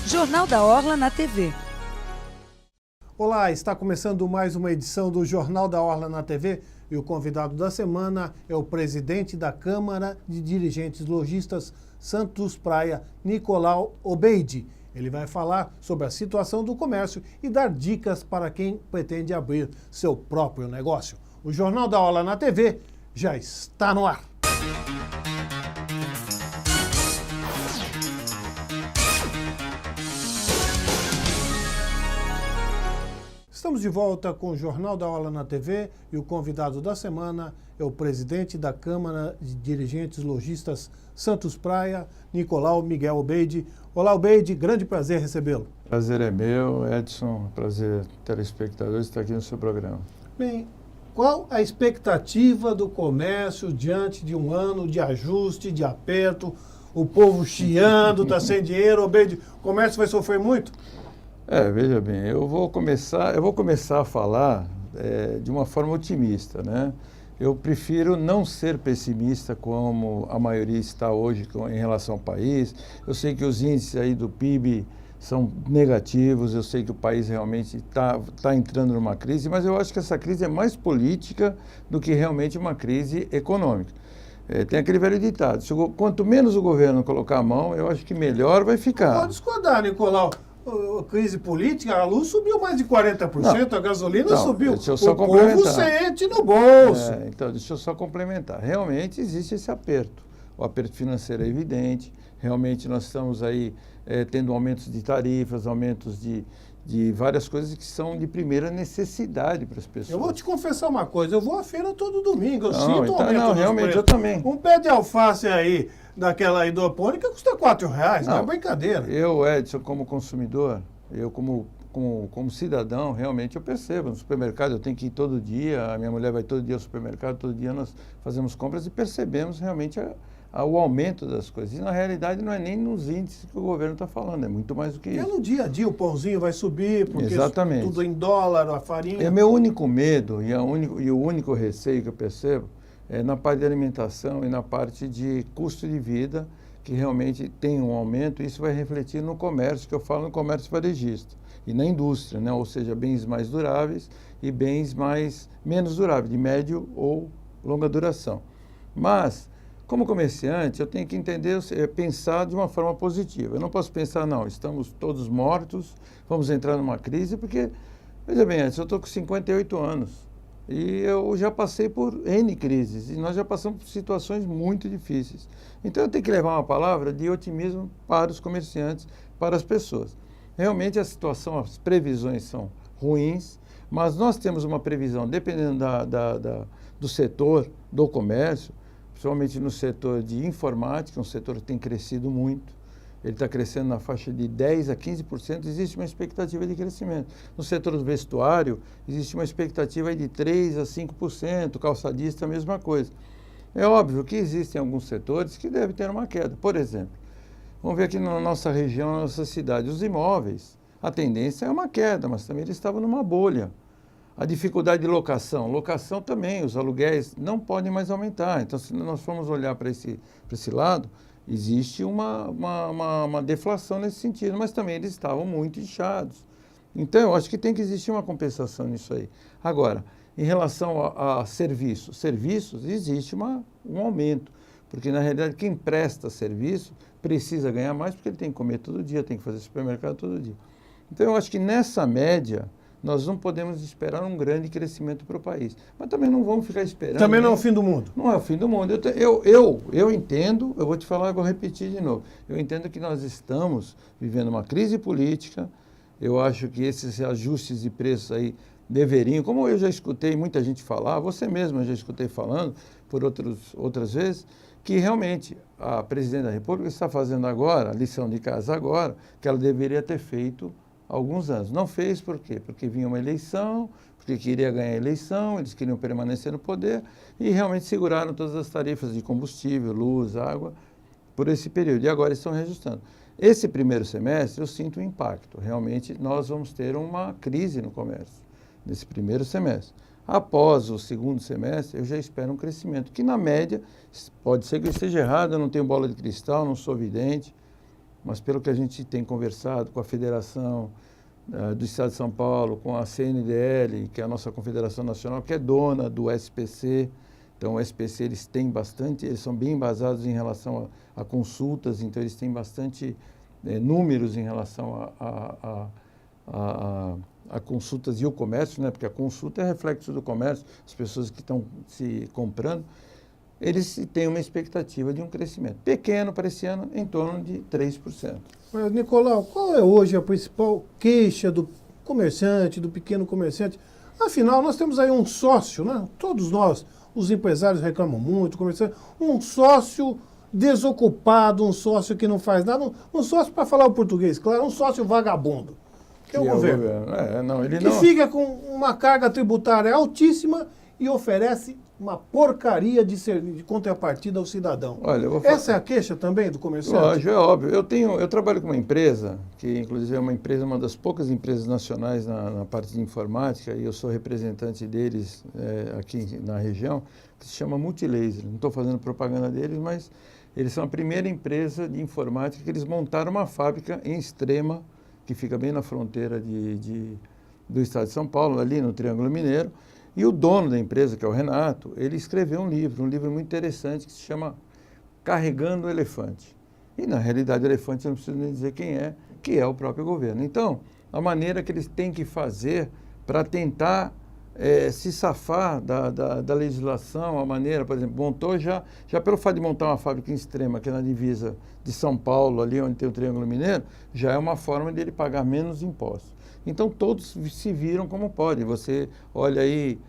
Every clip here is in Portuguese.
Jornal da Orla na TV. Olá, está começando mais uma edição do Jornal da Orla na TV e o convidado da semana é o presidente da Câmara de Dirigentes Lojistas Santos Praia, Nicolau Obeidi. Ele vai falar sobre a situação do comércio e dar dicas para quem pretende abrir seu próprio negócio. O Jornal da Orla na TV já está no ar. Estamos de volta com o Jornal da Orla na TV e o convidado da semana é o presidente da Câmara de Dirigentes Lojistas Santos Praia, Nicolau Miguel Obeidi. Olá, Obeidi, grande prazer recebê-lo. Prazer é meu, Edson, prazer telespectadores estar aqui no seu programa. Bem, qual a expectativa do comércio diante de um ano de ajuste, de aperto, o povo chiando, está sem dinheiro, Obeidi, o comércio vai sofrer muito? Veja bem, eu vou começar a falar de uma forma otimista, né? Eu prefiro não ser pessimista como a maioria está hoje em relação ao país. Eu sei que os índices aí do PIB são negativos, eu sei que o país realmente está entrando numa crise, mas eu acho que essa crise é mais política do que realmente uma crise econômica. Tem aquele velho ditado, quanto menos o governo colocar a mão, eu acho que melhor vai ficar. Pode discordar, Nicolau. A crise política, a luz subiu mais de 40%, a gasolina subiu. Deixa eu só o povo sente no bolso. Então, deixa eu só complementar. Realmente existe esse aperto. O aperto financeiro é evidente. Realmente nós estamos aí tendo aumentos de tarifas, aumentos de várias coisas que são de primeira necessidade para as pessoas. Eu vou te confessar uma coisa, eu vou à feira todo domingo, eu sinto o aumento dos realmente preços. Eu também. Um pé de alface aí, daquela hidropônica, custa R$4, não é brincadeira. Eu, Edson, como consumidor, eu como cidadão, realmente eu percebo. No supermercado eu tenho que ir todo dia, a minha mulher vai todo dia ao supermercado, todo dia nós fazemos compras e percebemos realmente o aumento das coisas. E na realidade não é nem nos índices que o governo está falando, é muito mais do que isso. É no dia a dia o pãozinho vai subir, porque exatamente. Tudo em dólar, a farinha... É meu único medo e o único receio que eu percebo é na parte de alimentação e na parte de custo de vida, que realmente tem um aumento, e isso vai refletir no comércio, que eu falo no comércio varejista, e na indústria, né? Ou seja, bens mais duráveis e bens menos duráveis, de médio ou longa duração. Mas, como comerciante, eu tenho que entender, pensar de uma forma positiva. Eu não posso pensar, não, estamos todos mortos, vamos entrar numa crise, porque, veja bem, eu estou com 58 anos. E eu já passei por N crises, e nós já passamos por situações muito difíceis. Então eu tenho que levar uma palavra de otimismo para os comerciantes, para as pessoas. Realmente a situação, as previsões são ruins, mas nós temos uma previsão, dependendo do setor do comércio, principalmente no setor de informática, um setor que tem crescido muito. Ele está crescendo na faixa de 10% a 15%, existe uma expectativa de crescimento. No setor do vestuário, existe uma expectativa de 3% a 5%, calçadista, a mesma coisa. É óbvio que existem alguns setores que devem ter uma queda. Por exemplo, vamos ver aqui na nossa região, na nossa cidade, os imóveis, a tendência é uma queda, mas também eles estavam numa bolha. A dificuldade de locação também, os aluguéis não podem mais aumentar. Então, se nós formos olhar para esse lado, existe uma deflação nesse sentido, mas também eles estavam muito inchados. Então, eu acho que tem que existir uma compensação nisso aí. Agora, em relação a serviços, existe um aumento, porque, na realidade, quem presta serviço precisa ganhar mais, porque ele tem que comer todo dia, tem que fazer supermercado todo dia. Então, eu acho que nessa média, nós não podemos esperar um grande crescimento para o país. Mas também não vamos ficar esperando. Também não é o fim do mundo. Não é o fim do mundo. Eu entendo, eu vou te falar e vou repetir de novo. Eu entendo que nós estamos vivendo uma crise política. Eu acho que esses ajustes de preços aí deveriam, como eu já escutei muita gente falar, você mesmo eu já escutei falando por outras vezes, que realmente a presidente da República está fazendo agora, a lição de casa agora, que ela deveria ter feito há alguns anos. Não fez por quê? Porque vinha uma eleição, porque queria ganhar a eleição, eles queriam permanecer no poder e realmente seguraram todas as tarifas de combustível, luz, água, por esse período. E agora estão reajustando. Esse primeiro semestre eu sinto um impacto. Realmente nós vamos ter uma crise no comércio, nesse primeiro semestre. Após o segundo semestre, eu já espero um crescimento, que na média, pode ser que eu esteja errado, eu não tenho bola de cristal, não sou vidente, mas pelo que a gente tem conversado com a Federação do Estado de São Paulo, com a CNDL, que é a nossa Confederação Nacional, que é dona do SPC. Então, o SPC, eles são bem embasados em relação a consultas, então eles têm bastante números em relação a consultas e o comércio, né? Porque a consulta é reflexo do comércio, as pessoas que estão se comprando, eles têm uma expectativa de um crescimento pequeno para esse ano, em torno de 3%. Mas, Nicolau, qual é hoje a principal queixa do comerciante, do pequeno comerciante? Afinal, nós temos aí um sócio, né? Todos nós, os empresários reclamam muito, comerciante, um sócio desocupado, um sócio que não faz nada, um sócio, para falar o português, claro, um sócio vagabundo, que é o governo. Que fica com uma carga tributária altíssima e oferece uma porcaria de contrapartida ao cidadão. Olha, Essa é a queixa também do comerciante? Lógico, é óbvio. Eu trabalho com uma empresa, que inclusive é uma das poucas empresas nacionais na parte de informática, e eu sou representante deles aqui na região, que se chama Multilaser. Não estou fazendo propaganda deles, mas eles são a primeira empresa de informática que eles montaram uma fábrica em Extrema, que fica bem na fronteira do estado de São Paulo, ali no Triângulo Mineiro. E o dono da empresa, que é o Renato, ele escreveu um livro muito interessante que se chama Carregando o Elefante. E, na realidade, o elefante, eu não preciso nem dizer quem é, que é o próprio governo. Então, a maneira que eles têm que fazer para tentar se safar da legislação, a maneira, por exemplo, montou já pelo fato de montar uma fábrica em Extrema, que é na divisa de São Paulo, ali onde tem o Triângulo Mineiro, já é uma forma dele pagar menos impostos. Então, todos se viram como podem. Você olha aí,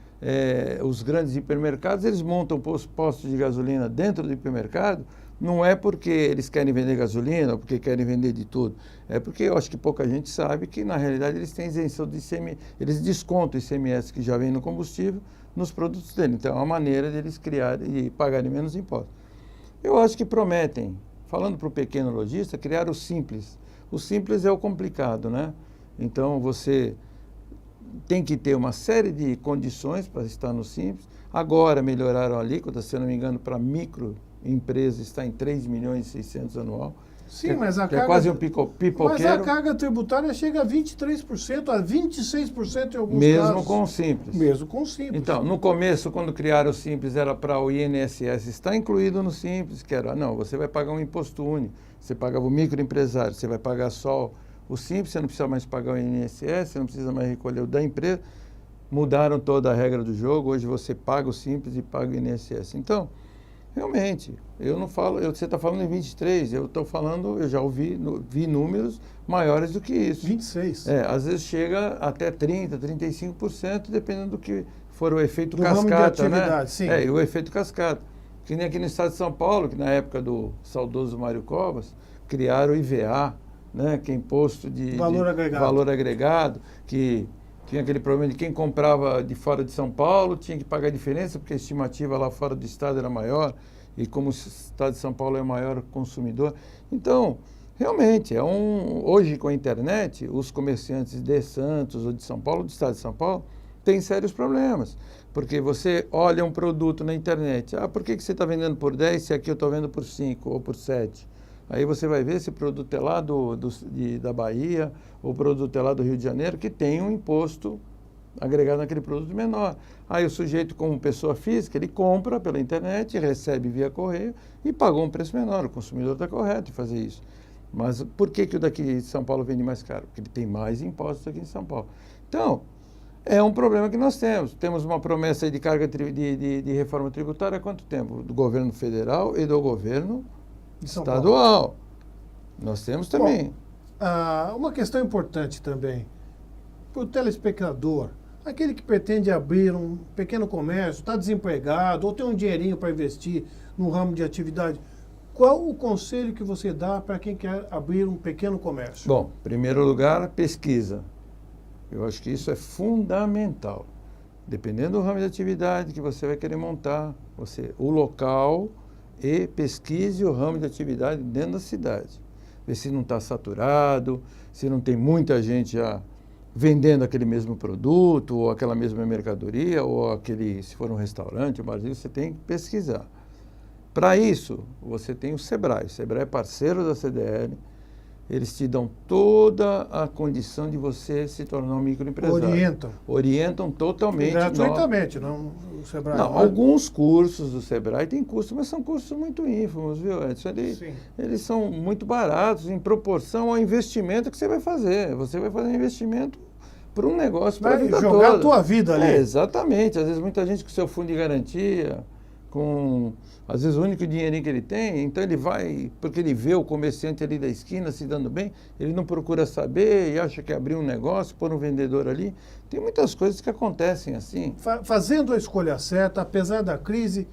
os grandes hipermercados, eles montam postos de gasolina dentro do hipermercado, não é porque eles querem vender gasolina ou porque querem vender de tudo. É porque eu acho que pouca gente sabe que, na realidade, eles têm isenção de ICMS, eles descontam o ICMS que já vem no combustível nos produtos dele. Então, é uma maneira deles criarem e pagarem menos impostos. Eu acho que prometem, falando para o pequeno lojista, criar o simples. O simples é o complicado, né? Então, você tem que ter uma série de condições para estar no Simples. Agora melhoraram a alíquota, se eu não me engano, para microempresas está em 3.600.000 anual. Sim, mas a carga... É quase um pipoqueiro. Mas a carga tributária chega a 23%, a 26% em alguns mesmo casos. Mesmo com o Simples. Mesmo com o Simples. Então, no começo, quando criaram o Simples, era para o INSS estar incluído no Simples, que era, não, você vai pagar um imposto único, você pagava o microempresário, você vai pagar só o Simples, você não precisa mais pagar o INSS, você não precisa mais recolher o da empresa. Mudaram toda a regra do jogo, hoje você paga o Simples e paga o INSS. Então, realmente, eu não falo, você está falando em 23, eu estou falando, eu já vi números maiores do que isso. 26. Às vezes chega até 30%, 35%, dependendo do que for o efeito do cascata, ramo de atividade, né? Sim. E o efeito cascata. Que nem aqui no estado de São Paulo, que na época do saudoso Mário Covas, criaram o IVA, né, que é imposto de valor agregado, que tinha aquele problema de quem comprava de fora de São Paulo tinha que pagar a diferença, porque a estimativa lá fora do estado era maior, e como o estado de São Paulo é o maior consumidor. Então, realmente, hoje com a internet, os comerciantes de Santos ou de São Paulo, do estado de São Paulo, têm sérios problemas, porque você olha um produto na internet, por que você está vendendo por 10 se aqui eu estou vendo por 5 ou por 7? Aí você vai ver se o produto é lá da Bahia, ou o produto é lá do Rio de Janeiro, que tem um imposto agregado naquele produto menor. Aí o sujeito, como pessoa física, ele compra pela internet, recebe via correio e pagou um preço menor. O consumidor está correto em fazer isso. Mas por que o daqui de São Paulo vende mais caro? Porque ele tem mais impostos aqui em São Paulo. Então, é um problema que nós temos. Temos uma promessa de carga de reforma tributária há quanto tempo? Do governo federal e do governo estadual. Nós temos também. Bom, uma questão importante também, para o telespectador, aquele que pretende abrir um pequeno comércio, está desempregado, ou tem um dinheirinho para investir no ramo de atividade, qual o conselho que você dá para quem quer abrir um pequeno comércio? Bom, em primeiro lugar, pesquisa. Eu acho que isso é fundamental. Dependendo do ramo de atividade que você vai querer montar, o local e pesquise o ramo de atividade dentro da cidade. Ver se não está saturado, se não tem muita gente já vendendo aquele mesmo produto, ou aquela mesma mercadoria, ou se for um restaurante, um barzinho, você tem que pesquisar. Para isso, você tem o Sebrae. O Sebrae é parceiro da CDL, eles te dão toda a condição de você se tornar um microempresário. Orientam. Orientam totalmente. Gratuitamente, não o Sebrae. Não, alguns cursos do Sebrae têm custos, mas são cursos muito ínfimos, viu, Edson? Eles são muito baratos em proporção ao investimento que você vai fazer. Você vai fazer um investimento para um negócio, para a vida toda. Jogar a tua vida ali. Exatamente. Às vezes muita gente com seu fundo de garantia, às vezes o único dinheirinho que ele tem, então ele vai, porque ele vê o comerciante ali da esquina se dando bem, ele não procura saber e acha que abriu um negócio, pôr um vendedor ali. Tem muitas coisas que acontecem assim. Fazendo a escolha certa, apesar da crise,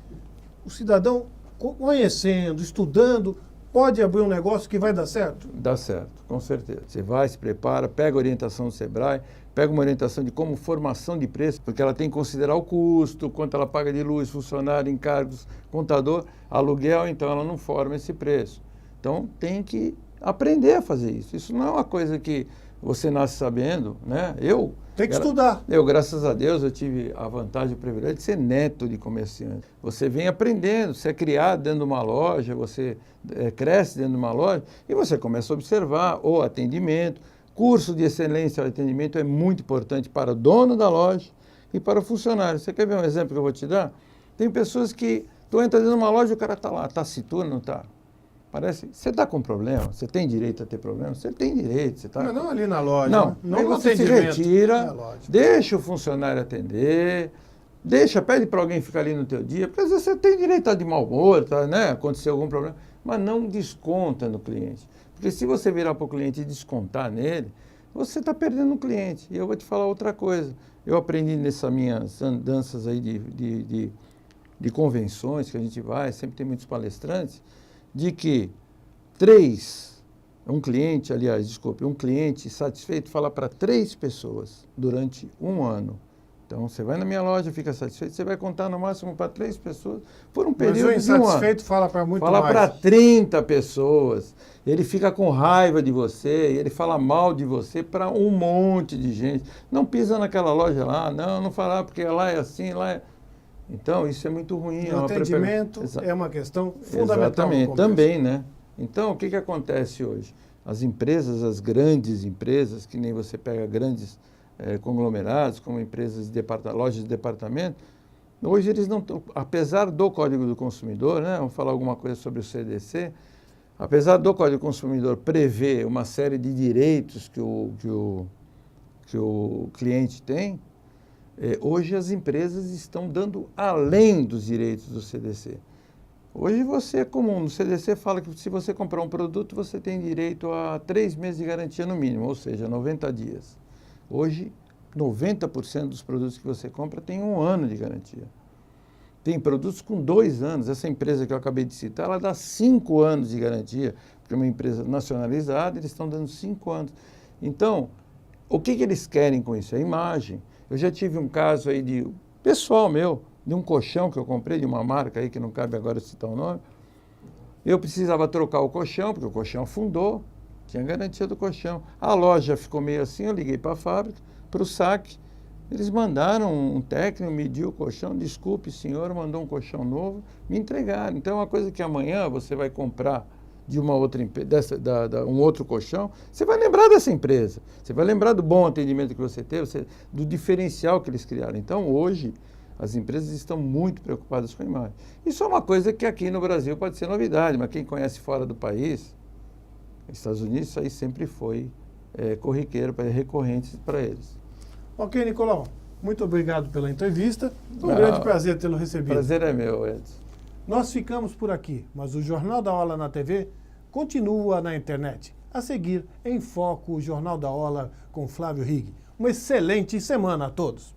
o cidadão conhecendo, estudando, pode abrir um negócio que vai dar certo? Dá certo, com certeza. Você vai, se prepara, pega a orientação do Sebrae, pega uma orientação de como formação de preço, porque ela tem que considerar o custo, quanto ela paga de luz, funcionário, encargos, contador, aluguel, então ela não forma esse preço. Então tem que aprender a fazer isso. Isso não é uma coisa que você nasce sabendo, né? Tem que estudar. Graças a Deus, eu tive a vantagem e o privilégio de ser neto de comerciante. Você vem aprendendo, você é criado dentro de uma loja, você cresce dentro de uma loja e você começa a observar o atendimento. Curso de excelência ao atendimento é muito importante para o dono da loja e para o funcionário. Você quer ver um exemplo que eu vou te dar? Tem pessoas que tu entra dentro de uma loja e o cara está lá, taciturno, não está? Parece, você está com problema, você tem direito a ter problema? Você tem direito, você está... Mas não ali na loja. Não, não aí você se retira, na loja. deixa o funcionário atender, pede para alguém ficar ali no teu dia, porque às vezes você tem direito a estar de mau humor, tá, né? Aconteceu algum problema, mas não desconta no cliente. Porque se você virar para o cliente e descontar nele, você está perdendo o cliente. E eu vou te falar outra coisa. Eu aprendi nessas minhas andanças aí de convenções que a gente vai, sempre tem muitos palestrantes, de que um cliente satisfeito fala para 3 pessoas durante um ano. Então, você vai na minha loja, fica satisfeito, você vai contar no máximo para 3 pessoas por um período de um ano. Mas o insatisfeito fala para muito mais. Fala para 30 pessoas. Ele fica com raiva de você, ele fala mal de você para um monte de gente. Não pisa naquela loja lá, não fala porque lá é assim, lá é... Então, isso é muito ruim. O atendimento é uma questão fundamental. Exatamente, também, né? Então, o que acontece hoje? As empresas, as grandes empresas, que nem você pega grandes conglomerados, como empresas lojas de departamento, hoje eles não estão, apesar do Código do Consumidor, né? Vamos falar alguma coisa sobre o CDC, apesar do Código do Consumidor prever uma série de direitos que o cliente tem, hoje as empresas estão dando além dos direitos do CDC. Hoje você é comum, no CDC fala que se você comprar um produto, você tem direito a 3 meses de garantia no mínimo, ou seja, 90 dias. Hoje, 90% dos produtos que você compra tem 1 ano de garantia. Tem produtos com 2 anos. Essa empresa que eu acabei de citar, ela dá 5 anos de garantia, porque é uma empresa nacionalizada, eles estão dando 5 anos. Então, o que eles querem com isso? A imagem. Eu já tive um caso aí pessoal meu, de um colchão que eu comprei, de uma marca aí, que não cabe agora citar o nome. Eu precisava trocar o colchão, porque o colchão afundou, tinha garantia do colchão. A loja ficou meio assim, eu liguei para a fábrica, para o saque. Eles mandaram um técnico, mediu o colchão, desculpe senhor, mandou um colchão novo, me entregaram. Então é uma coisa que amanhã você vai comprar de uma outra empresa, um outro colchão, você vai lembrar dessa empresa, você vai lembrar do bom atendimento que você teve, do diferencial que eles criaram. Então hoje as empresas estão muito preocupadas com a imagem. Isso é uma coisa que aqui no Brasil pode ser novidade, mas quem conhece fora do país, Estados Unidos, isso aí sempre foi corriqueiro, recorrente para eles. Ok, Nicolau, muito obrigado pela entrevista. Foi um grande prazer tê-lo recebido. Prazer é meu, Edson. Nós ficamos por aqui, mas o Jornal da Orla na TV continua na internet. A seguir, em foco, o Jornal da Orla com Flávio Rigg. Uma excelente semana a todos.